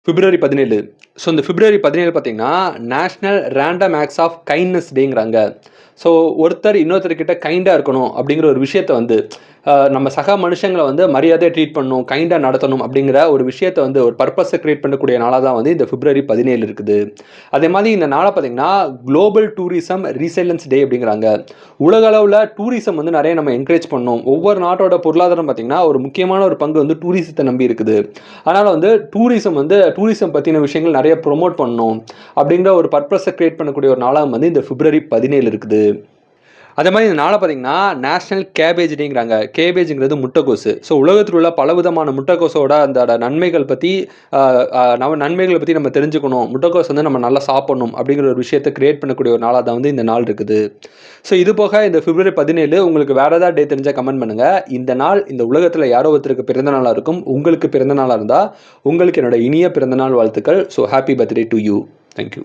பிப்ரவரி 17. So இந்த February 17 பார்த்தீங்கன்னா national random acts of kindness டேங்கிறாங்க. ஸோ ஒருத்தர் இன்னொருத்தர்கிட்ட கைண்டாக இருக்கணும் அப்படிங்கிற ஒரு விஷயத்தை வந்து நம்ம சக மனுஷங்களை வந்து மரியாதையாக ட்ரீட் பண்ணணும், கைண்டாக நடத்தணும் அப்படிங்கிற ஒரு விஷயத்தை வந்து ஒரு பர்பஸை கிரியேட் பண்ணக்கூடிய நாளாக தான் வந்து இந்த பிப்ரவரி 17 இருக்குது. அதே மாதிரி இந்த நாளை பார்த்தீங்கன்னா குளோபல் டூரிசம் ரீசைலன்ஸ் டே அப்படிங்கிறாங்க. உலக அளவில் டூரிசம் வந்து நிறைய நம்ம என்கரேஜ் பண்ணணும். ஒவ்வொரு நாட்டோட பொருளாதாரம் பார்த்தீங்கன்னா ஒரு முக்கியமான ஒரு பங்கு வந்து டூரிசத்தை நம்பி இருக்குது. அதனால் வந்து டூரிசம் பற்றின விஷயங்கள் நிறைய ப்ரொமோட் பண்ணணும் அப்படிங்கிற ஒரு பர்பஸை கிரியேட் பண்ணக்கூடிய ஒரு நாளாக வந்து இந்த பிப்ரவரி 17 இருக்குது. அதே மாதிரி இந்த நாளை பார்த்தீங்கன்னா நேஷனல் கேபேஜ் டேங்கிறாங்க. கேபேஜுங்கிறது முட்டைக்கோசு. ஸோ உலகத்தில் உள்ள பலவிதமான முட்டைக்கோசோட அந்த நன்மைகளை பற்றி நம்ம தெரிஞ்சுக்கணும். முட்டைக்கோஸ் வந்து நம்ம நல்லா சாப்பிடணும் அப்படிங்கிற ஒரு விஷயத்தை கிரியேட் பண்ணக்கூடிய ஒரு நாளாக தான் வந்து இந்த நாள் இருக்குது. ஸோ இது போக இந்த பிப்ரவரி 17 உங்களுக்கு வேறு ஏதாவது டே தெரிஞ்சால் கமெண்ட் பண்ணுங்கள். இந்த நாள் இந்த உலகத்தில் யாரோ ஒருத்தருக்கு பிறந்த நாளாக இருக்கும். உங்களுக்கு பிறந்த நாளாக இருந்தால் உங்களுக்கு என்னோட இனிய பிறந்தநாள் வாழ்த்துக்கள். So happy birthday to you. Thank you.